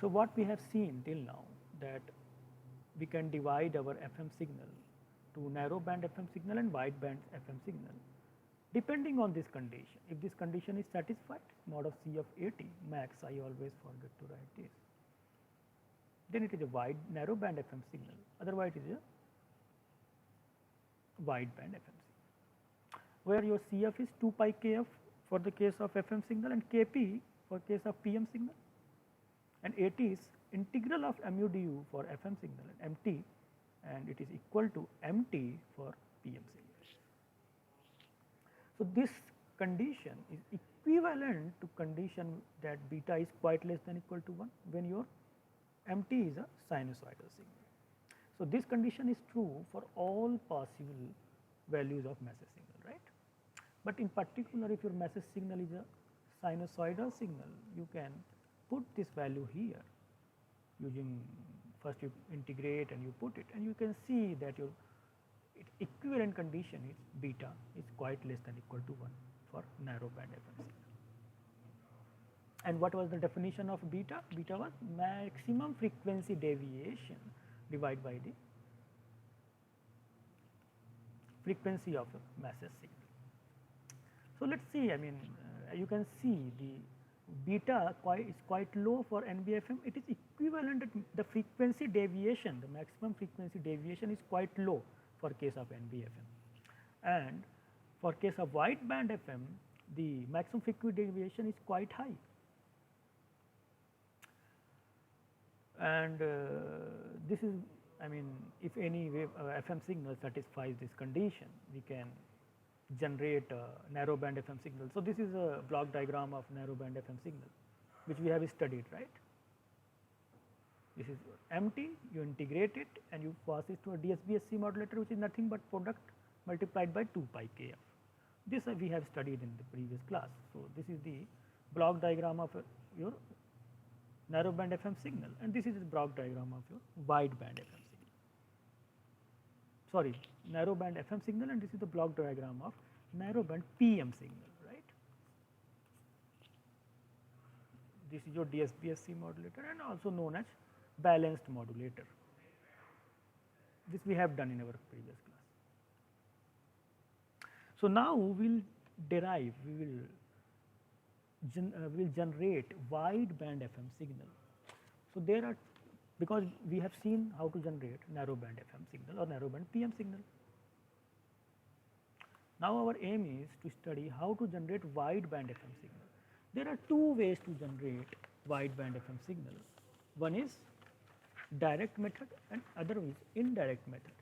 So what we have seen till now, that we can divide our FM signal to narrow band FM signal and wide band FM signal depending on this condition. If this condition is satisfied, mod of C of 80 max, I always forget to write this, then it is a wide narrow band FM signal, otherwise it is a wide band FM signal, where your CF is 2 pi kf for the case of FM signal and Kp for case of PM signal, and AT is integral of mu du for FM signal and MT, and it is equal to MT for PM signal. So this condition is equivalent to condition that beta is quite less than equal to 1 when your MT is a sinusoidal signal. So this condition is true for all possible values of message signal, right? But in particular, if your message signal is a sinusoidal signal, you can put this value here using, first you integrate and you put it, and you can see that your equivalent condition is beta is quite less than equal to 1 for narrow band FM signal. And what was the definition of beta? Beta was maximum frequency deviation divided by the frequency of a message signal. So let's see, I mean, you can see the beta is quite low for NBFM. It is equivalent, the frequency deviation, the maximum frequency deviation is quite low for case of NBFM. And for case of wide band FM, the maximum frequency deviation is quite high. And this is, I mean, if any wave FM signal satisfies this condition, we can generate a narrow band FM signal. So this is a block diagram of narrow band FM signal, which we have studied, right? This is MT, you integrate it and you pass it to a DSBSC modulator, which is nothing but product multiplied by 2 pi kf. This we have studied in the previous class. So this is the block diagram of your narrow band FM signal, and this is the block diagram of your wide band FM signal. Sorry, narrow band FM signal, and this is the block diagram of narrow band PM signal, right? This is your DSBSC modulator and also known as balanced modulator. This we have done in our previous class. So now we will derive, we will generate wide band FM signal. So there are, because we have seen how to generate narrow band FM signal or narrow band PM signal. Now our aim is to study how to generate wide band FM signal. There are two ways to generate wide band FM signal. One is direct method and other is indirect method.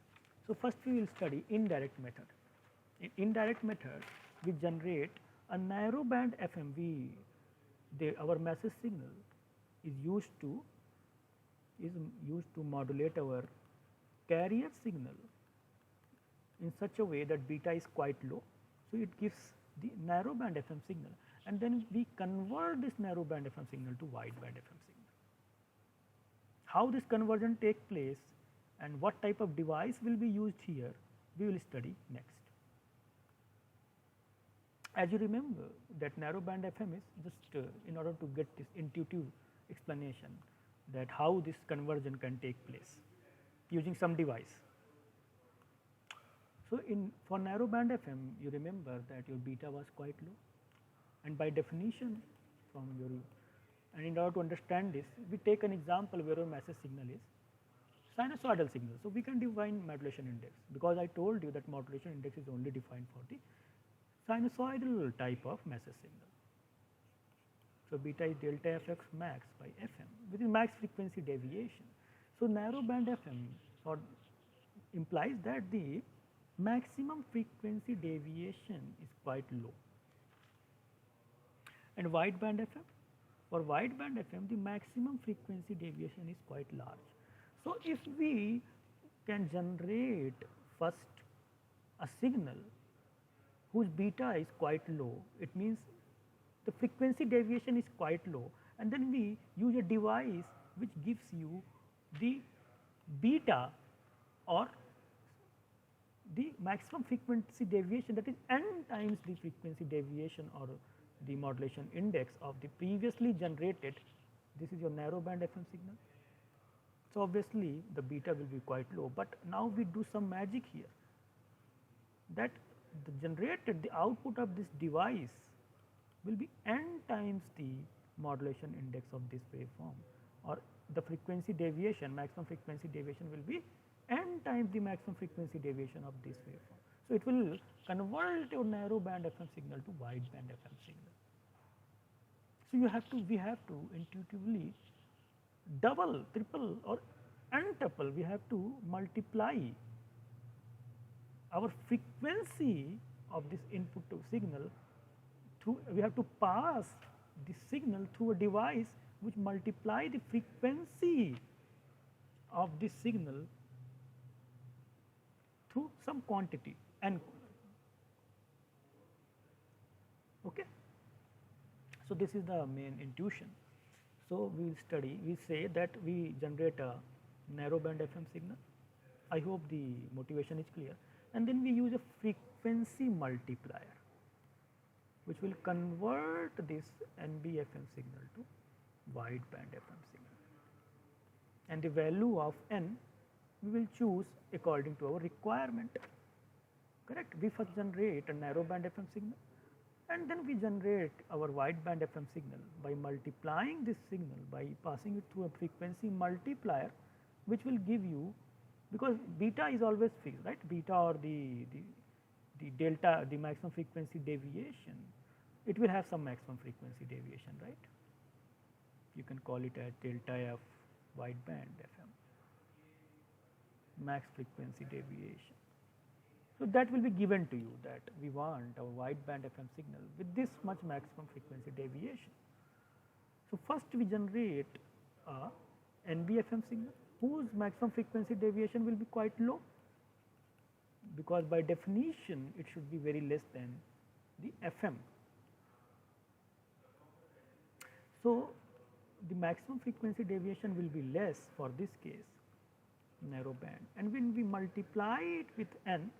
So first we will study indirect method. In indirect method, we generate a narrow band FM. Our message signal is used to modulate our carrier signal in such a way that beta is quite low. So it gives the narrow band FM signal, and then we convert this narrow band FM signal to wide band FM signal. How this conversion takes place and what type of device will be used here, we will study next. As you remember that narrow band FM is just in order to get this intuitive explanation that how this conversion can take place using some device. So for narrow band FM, you remember that your beta was quite low, and by definition and in order to understand this, we take an example where our message signal is sinusoidal signal. So we can define modulation index, because I told you that modulation index is only defined for the sinusoidal type of message signal. So beta is delta fx max by fm, which is max frequency deviation. So narrow band FM implies that the maximum frequency deviation is quite low. And wide band FM, for wide band FM, the maximum frequency deviation is quite large. So if we can generate first a signal whose beta is quite low, it means the frequency deviation is quite low, and then we use a device which gives you the beta or the maximum frequency deviation, that is n times the frequency deviation or the modulation index of the previously generated This is your narrow band FM signal. So obviously the beta will be quite low, but now we do some magic here, that the output of this device will be n times the modulation index of this waveform, or the frequency deviation, maximum frequency deviation will be n times the maximum frequency deviation of this waveform. So it will convert your narrow band FM signal to wide band FM signal. So we have to intuitively double, triple or n-tuple, we have to multiply our frequency of this input to signal through, we have to pass the signal through a device which multiply the frequency of this signal through some quantity n. Okay. So this is the main intuition. So we will study, we say that we generate a narrow band FM signal. I hope the motivation is clear. And then we use a frequency multiplier which will convert this NBFM signal to wide band FM signal. And the value of n we will choose according to our requirement. Correct? We first generate a narrow band FM signal, and then we generate our wide band FM signal by multiplying this signal, by passing it through a frequency multiplier, which will give you, because beta is always fixed, right? Beta or the delta, the maximum frequency deviation, it will have some maximum frequency deviation, right? You can call it as delta F wide band FM, max frequency deviation. So that will be given to you, that we want our wide band FM signal with this much maximum frequency deviation. So first we generate a NBFM signal whose maximum frequency deviation will be quite low, because by definition it should be very less than the FM. So the maximum frequency deviation will be less for this case, narrow band, and when we multiply it with n,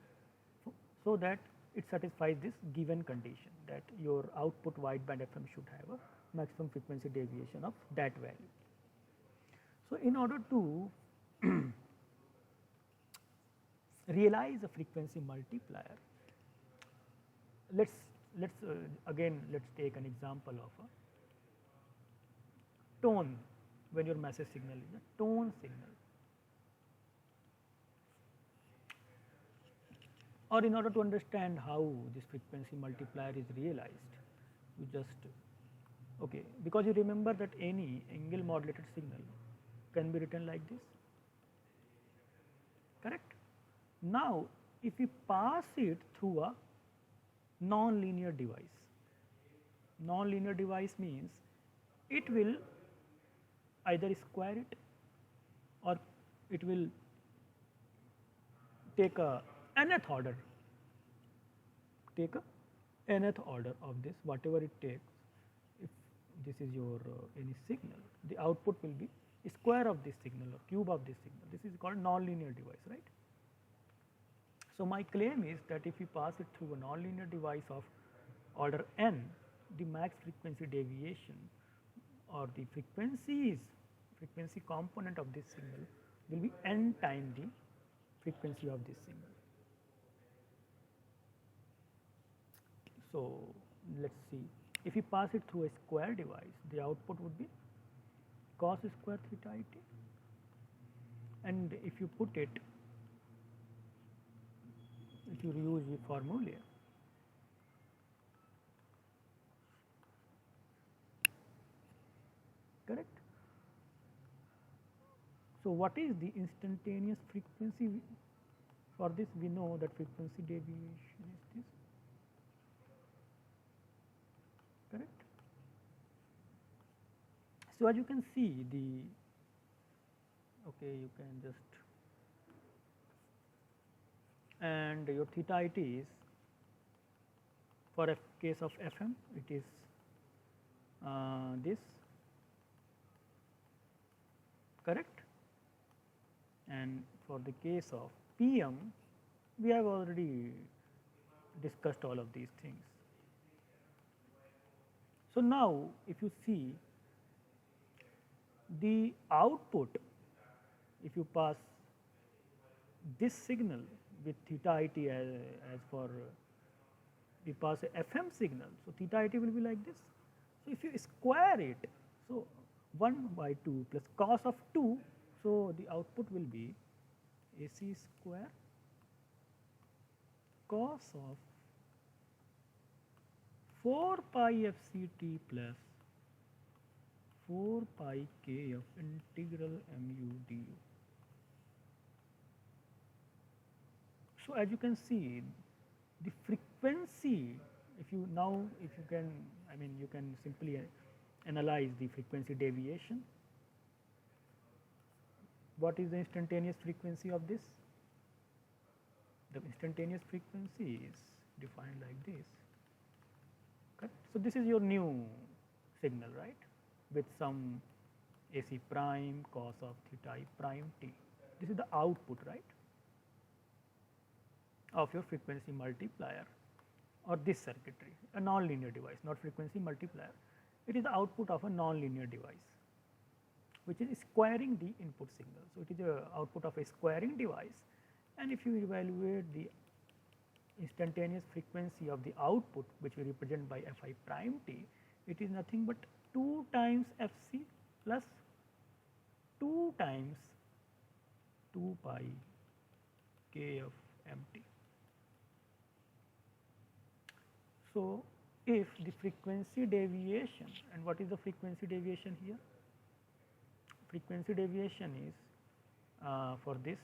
so that it satisfies this given condition, that your output wide band FM should have a maximum frequency deviation of that value. So in order to realize a frequency multiplier, let's take an example of a tone, when your message signal is a tone signal. Or in order to understand how this frequency multiplier is realized, you just, okay, because you remember that any angle modulated signal can be written like this, correct? Now if we pass it through a non-linear device, non-linear device means it will either square it, or it will take a nth order, of this, whatever it takes. If this is your any signal, the output will be square of this signal or cube of this signal. This is called non-linear device, right? So my claim is that if we pass it through a non-linear device of order n, the max frequency deviation or the frequency component of this signal will be n times the frequency of this signal. So let's see, if we pass it through a square device, the output would be cos square theta it, and if you put it, if you use the formula, correct? So what is the instantaneous frequency? For this we know that frequency deviation is this, correct? So as you can see, you can just, and your theta it is, for a case of FM it is this, correct? And for the case of PM, we have already discussed all of these things. So now if you see, the output, if you pass this signal with theta it as for we pass a FM signal, so theta it will be like this. So if you square it, so 1 by 2 plus cos of 2, so the output will be AC square cos of 4 pi FCT plus 4 pi K of integral mu du. So as you can see, the frequency, if you can, I mean you can simply analyze the frequency deviation. What is the instantaneous frequency of this? The instantaneous frequency is defined like this. Okay. So this is your new signal, right, with some AC prime cos of theta I prime t. This is the output, right, of your frequency multiplier or this circuitry, a non-linear device, not frequency multiplier. It is the output of a non-linear device which is squaring the input signal. So it is the output of a squaring device, and if you evaluate the instantaneous frequency of the output, which we represent by Fi prime t, it is nothing but 2 times Fc plus 2 times 2 pi K of mt. So if the frequency deviation, and what is the frequency deviation here? Frequency deviation is for this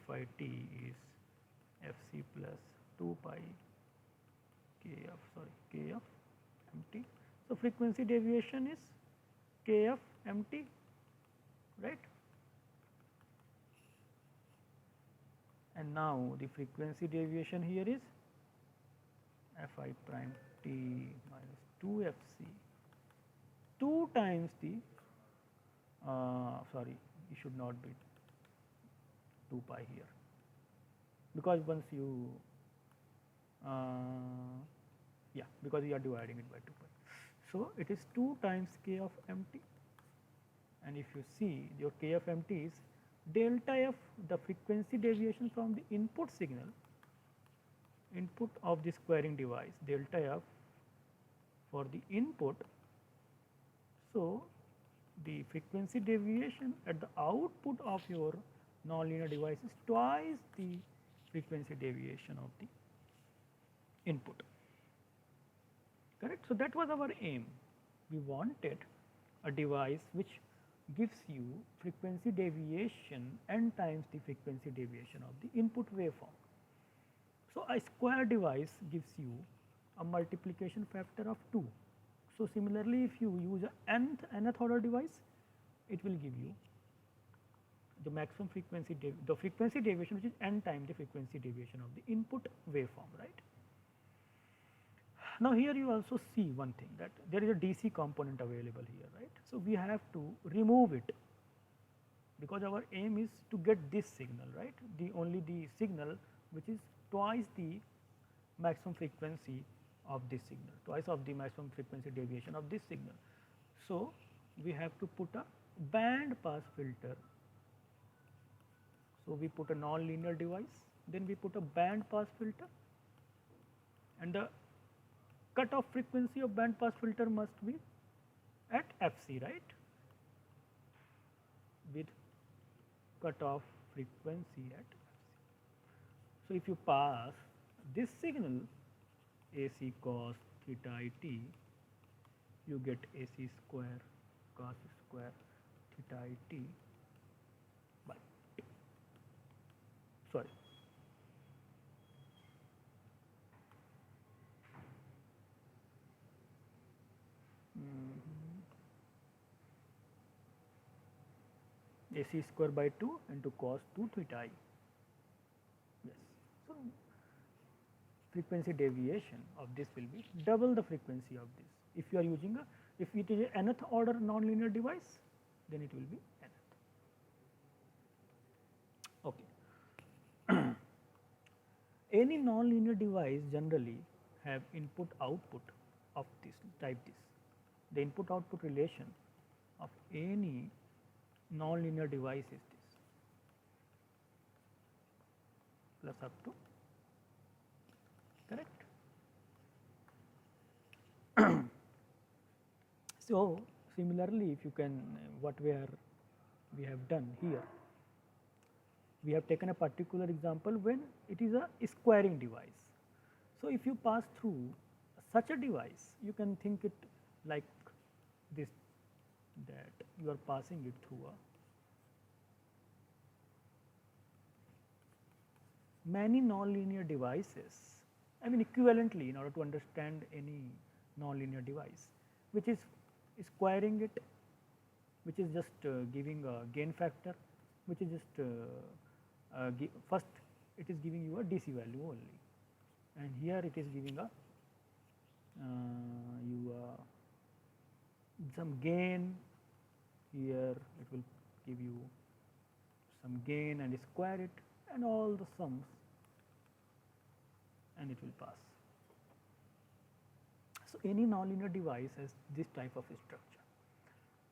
Fit is Fc plus 2 pi K of mt. So frequency deviation is K of mt, right? And now the frequency deviation here is Fi prime t minus 2 Fc, 2 times the sorry, it should not be 2 pi here, because once you because you are dividing it by 2 pi. So it is 2 times K of mt, and if you see your K of mt is delta F, the frequency deviation from the input signal, input of the squaring device, delta F for the input. So the frequency deviation at the output of your nonlinear device is twice the frequency deviation of the input. Correct? So that was our aim. We wanted a device which gives you frequency deviation n times the frequency deviation of the input waveform. So a square device gives you a multiplication factor of 2. So similarly, if you use an nth order device, it will give you the maximum frequency, the frequency deviation, which is n times the frequency deviation of the input waveform, right? Now here you also see one thing, that there is a DC component available here, right? So we have to remove it, because our aim is to get this signal, right? Only the signal which is twice the maximum frequency of this signal, twice of the maximum frequency deviation of this signal. So we have to put a band pass filter. So we put a non-linear device, then we put a band pass filter, and the cutoff frequency of band pass filter must be at Fc, right? With cutoff frequency at Fc. So if you pass this signal AC cos theta I t, you get AC square cos square theta I t by t. Sorry. AC square by 2 into cos 2 theta I. Yes. So frequency deviation of this will be double the frequency of this. If you are using if it is a nth order nonlinear device, then it will be nth. Okay. Any nonlinear device generally have input output of this type this. The input output relation of any nonlinear device is this, plus up to, correct? So, similarly, if you can, what we have done here, we have taken a particular example when it is a squaring device. So, if you pass through such a device, you can think it like this, that you are passing it through many nonlinear devices. I mean equivalently, in order to understand any nonlinear device, which is squaring it, which is just giving a gain factor, which is just first it is giving you a DC value only, and here it is giving a some gain. Here it will give you some gain and square it and all the sums, and it will pass. So, any nonlinear device has this type of structure.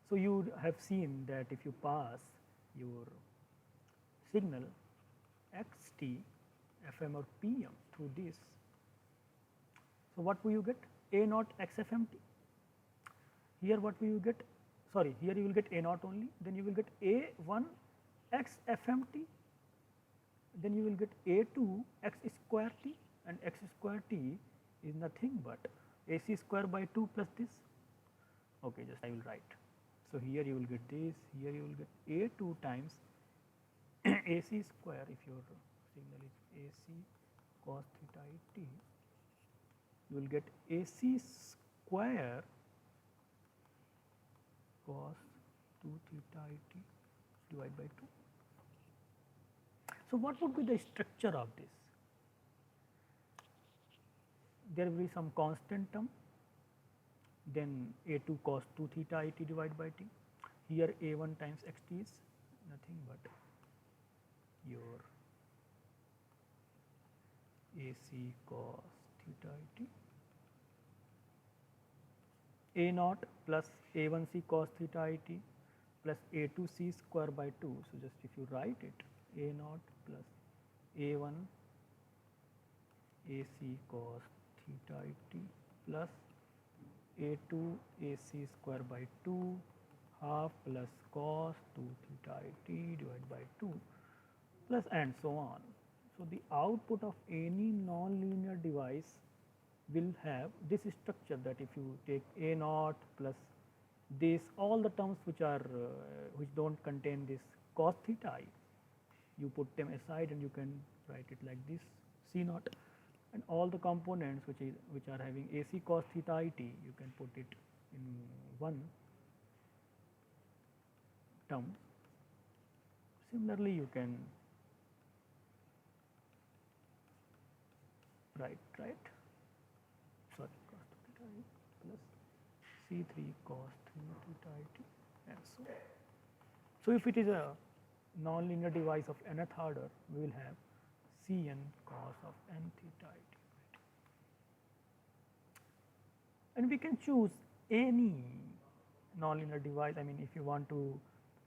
So, you have seen that if you pass your signal xt, fm or pm through this, so what will you get? A naught xfmt. Here what will you get? Sorry, here you will get A naught only, then you will get A1 x fmt, then you will get A2 x square t, and x square t is nothing but AC square by 2 plus this. Okay, just I will write. So, here you will get this, here you will get A2 times AC square, if your signal is AC cos theta t, you will get AC square cos 2 theta t divided by 2. So, what would be the structure of this? There will be some constant term, then A2 cos 2 theta t divided by t. Here A1 times xt is nothing but your AC cos theta t. A naught plus A1c cos theta t plus A2c square by 2. So, just if you write it, A naught plus A1 AC cos theta t plus A2 AC square by 2 half plus cos 2 theta t divided by 2 plus and so on. So, the output of any nonlinear device will have this structure, that if you take A naught plus this, all the terms which are which do not contain this cos theta I, you put them aside and you can write it like this, C naught, and all the components which are having AC cos theta t, you can put it in one term. Similarly, you can write sorry, cos theta I plus C3 cos 3 theta t and so on. So, if it is a nonlinear device of nth order, we will have Cn cos of n theta t. And we can choose any nonlinear device. I mean, if you want to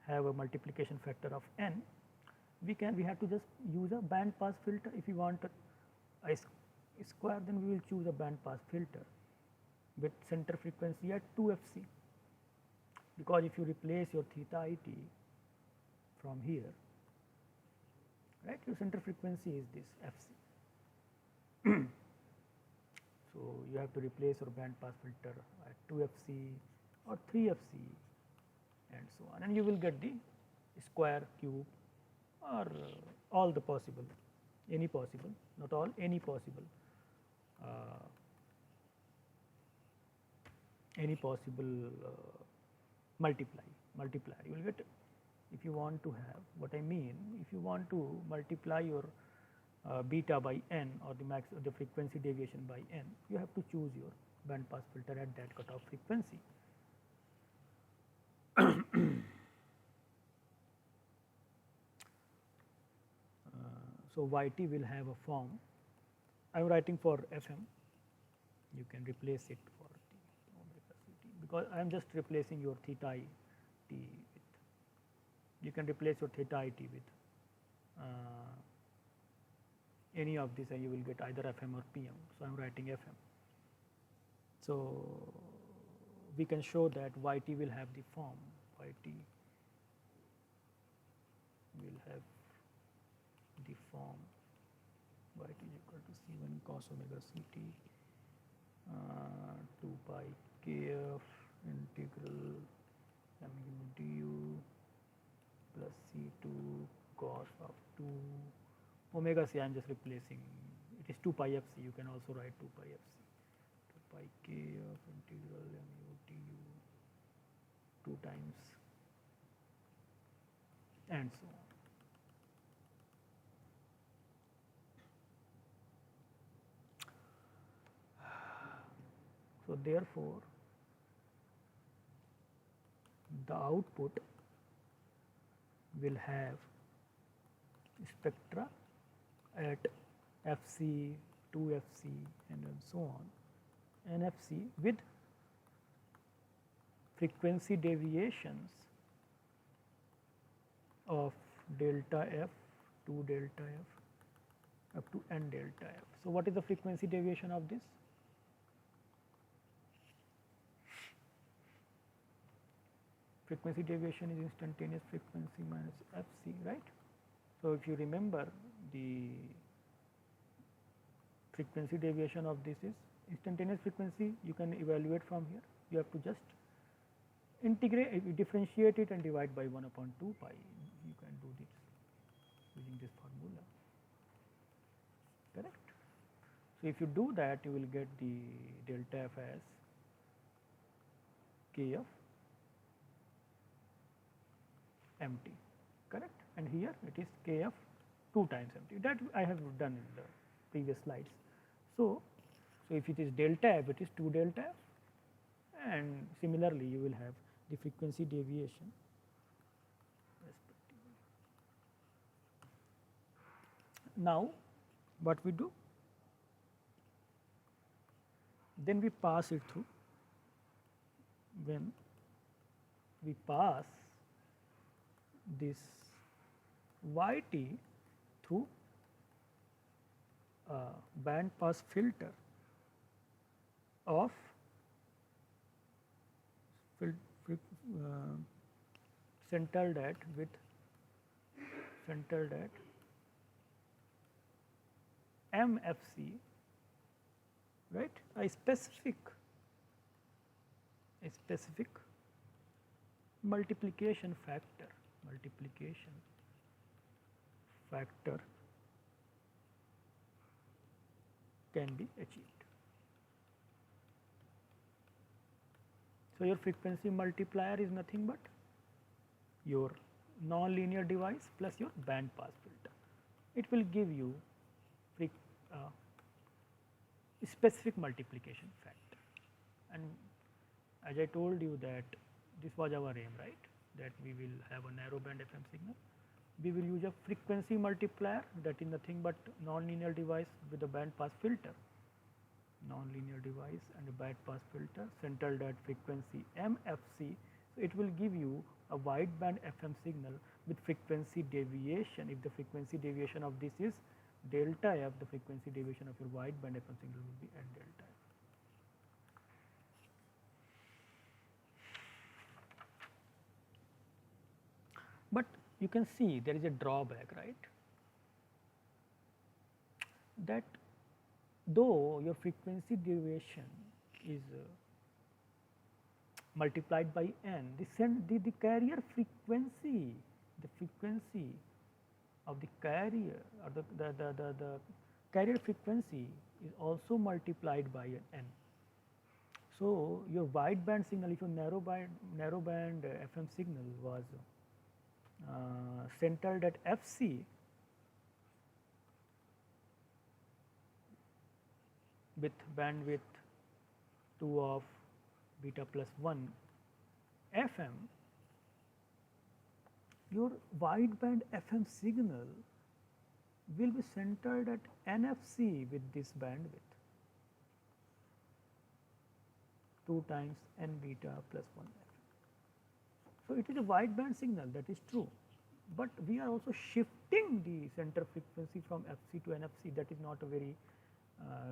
have a multiplication factor of n, we have to just use a band pass filter. If you want a square, then we will choose a band pass filter with center frequency at 2 fc, because if you replace your theta t from here, right, your center frequency is this fc. So, you have to replace your band pass filter at 2 fc or 3 fc and so on, and you will get the square, cube, or all the possible, any possible, not all, any possible multiplier. You will get, if you want to have, what I mean, if you want to multiply your beta by n, or the frequency deviation by n, you have to choose your band pass filter at that cutoff frequency. So, yt will have a form. I am writing for fm, you can replace it for the omega ct, because I am just replacing your theta I t with, you can replace your theta it with any of these and you will get either Fm or Pm. So I am writing Fm. So we can show that Yt will have the form, Yt will have the form Yt is equal to C1 cos omega Ct 2 pi kf integral mu du plus C2 cos of 2 omega c. I am just replacing, it is 2 pi fc, you can also write 2 pi fc, 2 pi kf integral mu du 2 times and so on. So therefore, the output will have spectra at Fc, 2Fc and so on, NFC with frequency deviations of delta F, 2 delta F up to n delta F. So what is the frequency deviation of this? Frequency deviation is instantaneous frequency minus Fc, right? So if you remember, the frequency deviation of this is instantaneous frequency, you can evaluate from here. You have to just integrate, differentiate it and divide by 1 upon 2 pi. You can do this using this formula, correct? So if you do that, you will get the delta F as Kf mt, correct? And here it is Kf 2 times mt. That I have done in the previous slides. So if it is delta F, it is 2 delta F, and similarly you will have the frequency deviation respectively. Now what we do? Then we pass it through. When we pass this Yt through a band pass filter of centered at MFC, right? A specific multiplication factor can be achieved. So your frequency multiplier is nothing but your non-linear device plus your band pass filter. It will give you specific multiplication factor, and as I told you that this was our aim, right? That we will have a narrow band FM signal. We will use a frequency multiplier, that is nothing but non-linear device with a band pass filter, non-linear device and a band pass filter centered at frequency MFC. So it will give you a wideband FM signal with frequency deviation. If the frequency deviation of this is delta F, the frequency deviation of your wideband FM signal will be n delta F. But you can see there is a drawback, right? That though your frequency deviation is multiplied by n, the carrier frequency, the frequency of the carrier, or the carrier frequency is also multiplied by n. So your wideband signal, if your narrow band FM signal was centered at Fc, with bandwidth 2 of beta plus 1 FM, your wideband FM signal will be centered at NFC with this bandwidth 2 times n beta plus 1 FM. So it is a wideband signal, that is true, but we are also shifting the center frequency from FC to NFC. That is not a very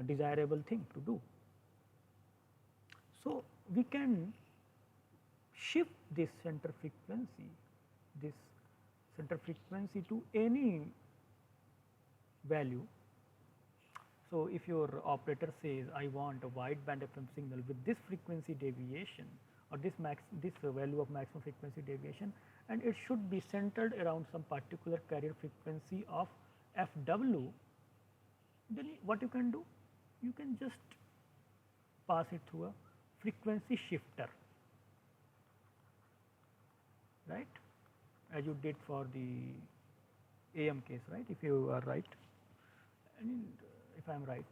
desirable thing to do. So we can shift this center frequency to any value. So if your operator says I want a wideband FM signal with this frequency deviation, or this value of maximum frequency deviation, and it should be centered around some particular carrier frequency of FW, then what you can do? You can just pass it through a frequency shifter, right, as you did for the AM case, right, if you are right, and if I am right.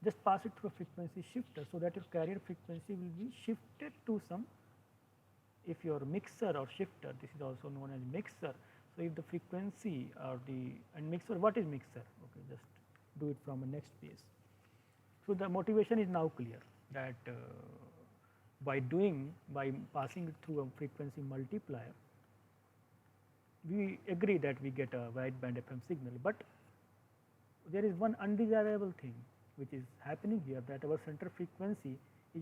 Just pass it through a frequency shifter so that your carrier frequency will be shifted to some, if your mixer or shifter, this is also known as mixer. So if the frequency or and mixer, what is mixer? Okay, just do it from the next page. So the motivation is now clear that by passing it through a frequency multiplier, we agree that we get a wideband FM signal, but there is one undesirable thing which is happening here, that our center frequency is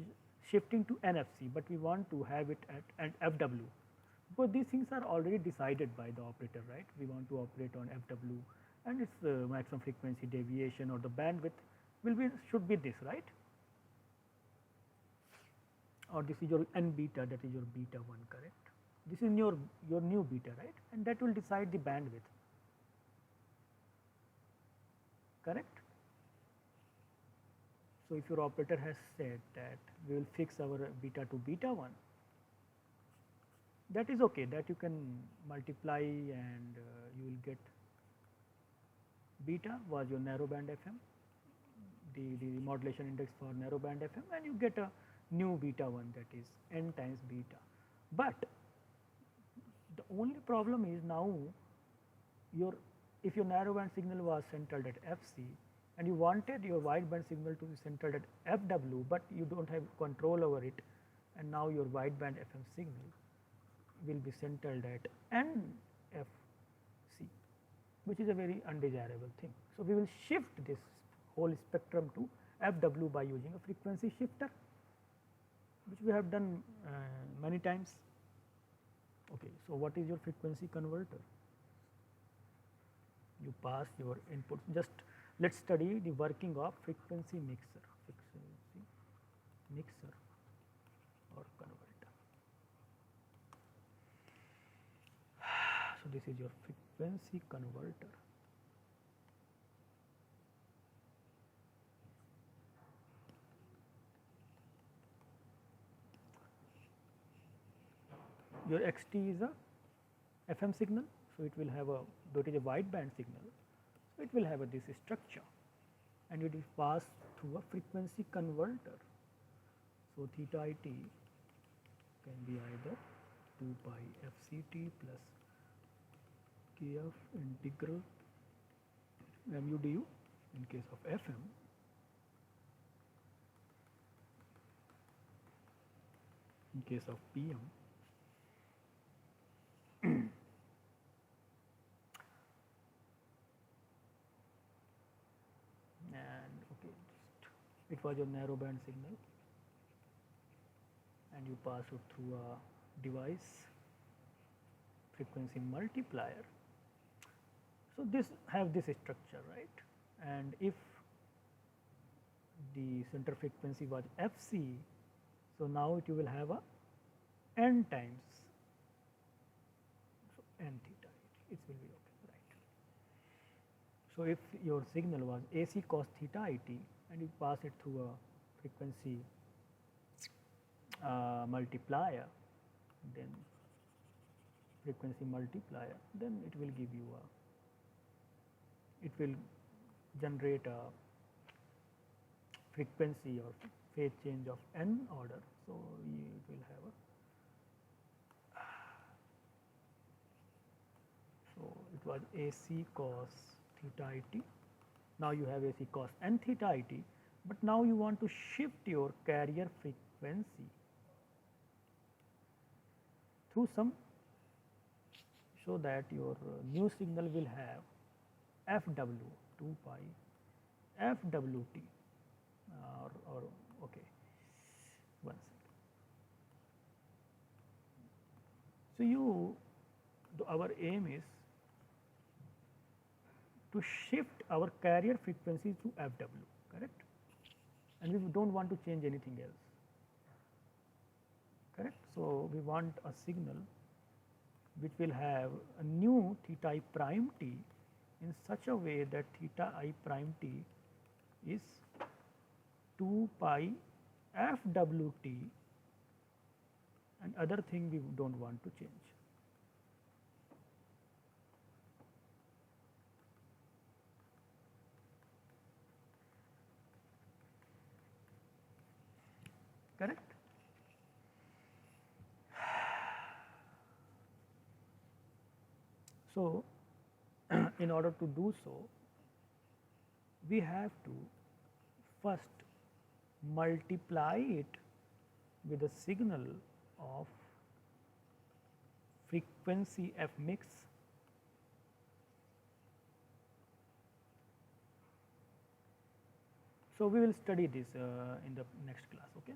shifting to NFC, but we want to have it at FW, because these things are already decided by the operator, right? We want to operate on FW, and its maximum frequency deviation or the bandwidth should be this, right? Or this is your N beta, that is your beta 1, correct? This is your new beta, right? And that will decide the bandwidth, correct? So if your operator has said that we will fix our beta to beta 1, that is okay, that you can multiply, and you will get beta was your narrowband FM, the modulation index for narrowband FM, and you get a new beta 1, that is n times beta. But the only problem is now if your narrowband signal was centered at FC and you wanted your wideband signal to be centered at FW, but you do not have control over it, and now your wideband FM signal will be centered at NFC, which is a very undesirable thing. So we will shift this whole spectrum to FW by using a frequency shifter, which we have done many times. Okay, so what is your frequency converter? You pass your input. Just let's study the working of frequency mixer or converter. So this is your frequency converter. Your XT is a FM signal, so it will have that is a wideband signal, so it will have this structure, and it is passed through a frequency converter. So theta IT can be either 2 pi FCT plus KF integral mu du in case of FM, in case of PM. And okay, it was your narrowband signal, and you pass it through a device frequency multiplier. So this have this structure, right? And if the center frequency was FC, so now you will have a n times, so n theta, it will be okay, right? So if your signal was AC cos theta IT and you pass it through a frequency multiplier, then frequency multiplier, then it will give you it will generate a frequency or phase change of n order. So it will have so it was AC cos theta IT. Now you have AC cos n theta IT, but now you want to shift your carrier frequency do some, so that your new signal will have FW 2 pi FWT or okay, one second. So our aim is to shift our carrier frequency to FW, correct? And we don't want to change anything else, correct? So we want a signal which will have a new theta I prime t in such a way that theta I prime t is 2 pi FWT, and other thing we don't want to change. Correct? So, in order to do so, we have to first multiply it with a signal of frequency f mix So we will study this in the next class, okay.